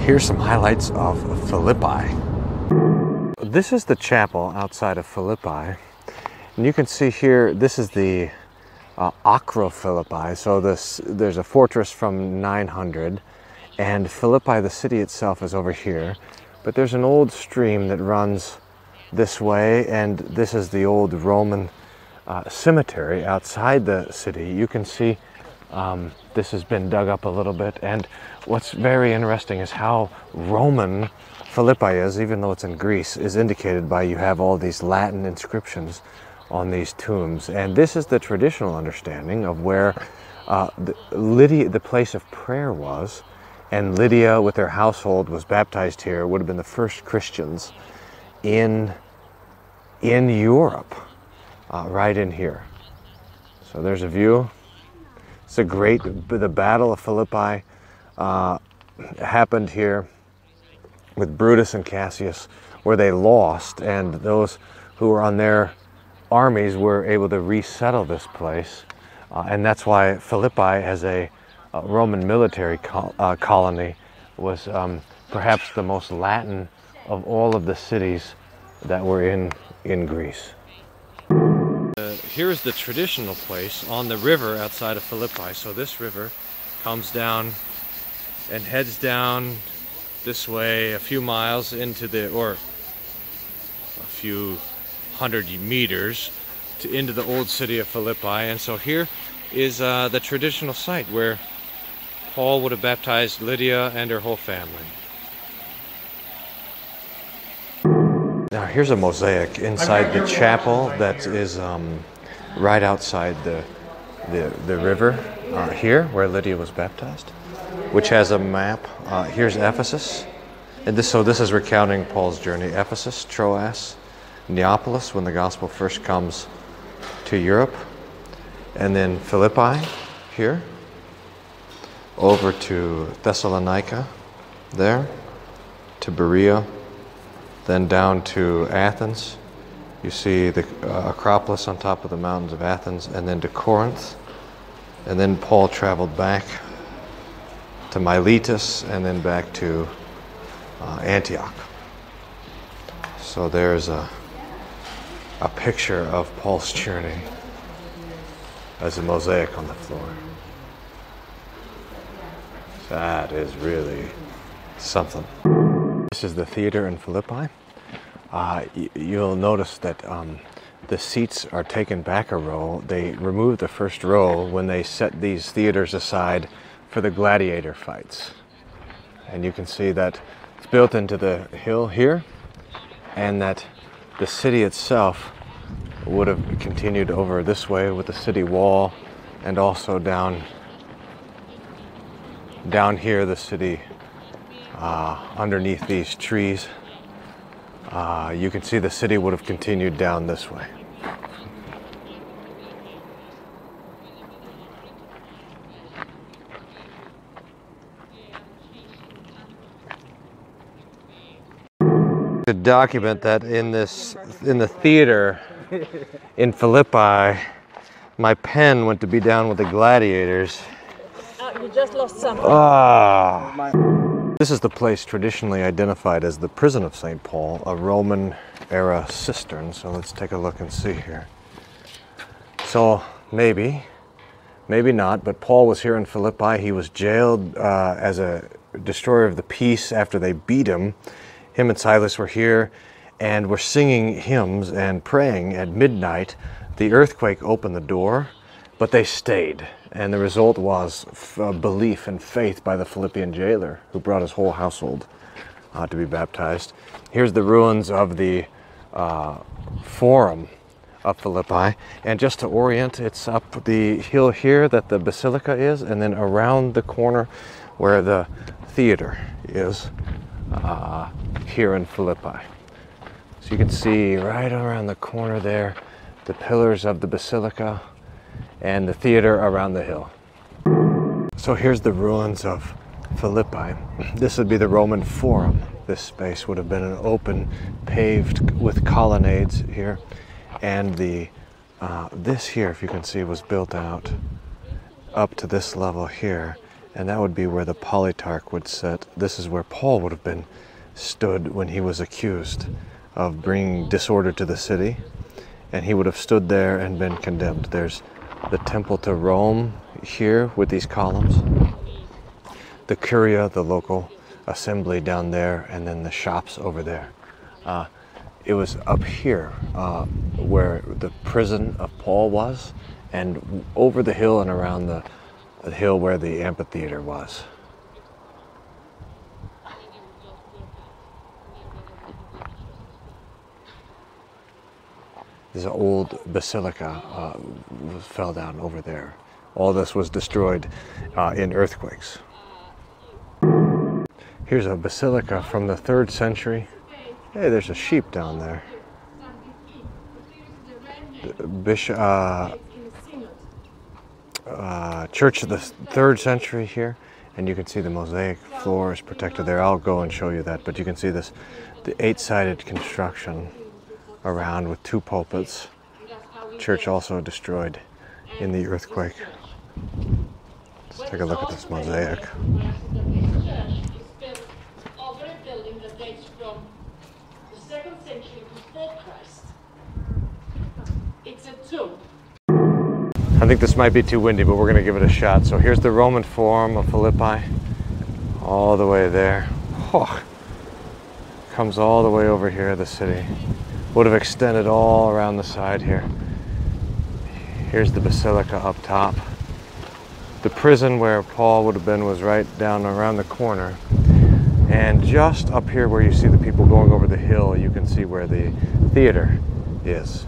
Here's some highlights of Philippi. This is the chapel outside of Philippi. And you can see here, this is the Acro Philippi. So there's a fortress from 900. And Philippi, the city itself, is over here. But there's an old stream that runs this way. And this is the old Roman cemetery outside the city. You can see this has been dug up a little bit, and what's very interesting is how Roman Philippi is, even though it's in Greece, is indicated by you have all these Latin inscriptions on these tombs. And this is the traditional understanding of where Lydia, the place of prayer, was, and Lydia with her household was baptized here, would have been the first Christians in Europe, right in here. So there's a view. It's the Battle of Philippi happened here with Brutus and Cassius, where they lost, and those who were on their armies were able to resettle this place. And that's why Philippi, as a Roman military colony, was perhaps the most Latin of all of the cities that were in Greece. Here's the traditional place on the river outside of Philippi. So this river comes down and heads down this way a few miles into or a few hundred meters into the old city of Philippi. And so here is the traditional site where Paul would have baptized Lydia and her whole family. Now here's a mosaic inside the chapel that is right outside the river here where Lydia was baptized, which has a map. Here's Ephesus, and this is recounting Paul's journey. Ephesus, Troas, Neapolis when the gospel first comes to Europe, and then Philippi here, over to Thessalonica there, to Berea, then down to Athens. You see the Acropolis on top of the mountains of Athens, and then to Corinth. And then Paul traveled back to Miletus and then back to Antioch. So there's a picture of Paul's journey as a mosaic on the floor. That is really something. This is the theater in Philippi. You'll notice that the seats are taken back a row. They removed the first row when they set these theaters aside for the gladiator fights. And you can see that it's built into the hill here, and that the city itself would have continued over this way with the city wall, and also down here the city underneath these trees. You can see the city would have continued down this way. To document that in the theater in Philippi, my pen went to be down with the gladiators. Oh, you just lost something. This is the place traditionally identified as the prison of St. Paul, a Roman-era cistern. So let's take a look and see here. So maybe not, but Paul was here in Philippi. He was jailed as a destroyer of the peace after they beat him. Him and Silas were here and were singing hymns and praying at midnight. The earthquake opened the door, but they stayed. And the result was belief and faith by the Philippian jailer, who brought his whole household to be baptized. Here's the ruins of the Forum of Philippi. And just to orient, it's up the hill here that the Basilica is, and then around the corner where the theater is here in Philippi. So you can see right around the corner there the pillars of the Basilica and the theater around the hill. So here's the ruins of Philippi. This would be the Roman Forum. This space would have been an open, paved with colonnades here. And this here, if you can see, was built out up to this level here. and that would be where the Polytarch would sit. This is where Paul would have been stood when he was accused of bringing disorder to the city, and he would have stood there and been condemned. There's the temple to Rome here with these columns, the Curia, the local assembly down there, and then the shops over there. It was up here where the prison of Paul was, and over the hill and around the hill where the amphitheater was. This old basilica fell down over there. All this was destroyed in earthquakes. Here's a basilica from the 3rd century. Hey, there's a sheep down there. Church of the 3rd century here, and you can see the mosaic floor is protected there. I'll go and show you that, but you can see this, the 8-sided construction around with 2 pulpits. Church also destroyed in the earthquake. Let's take a look at this mosaic. I think this might be too windy, but we're going to give it a shot. So here's the Roman Forum of Philippi, all the way there. Oh, comes all the way over here, the city. Would have extended all around the side here. Here's the Basilica up top. The prison where Paul would have been was right down around the corner. And just up here where you see the people going over the hill, you can see where the theater is.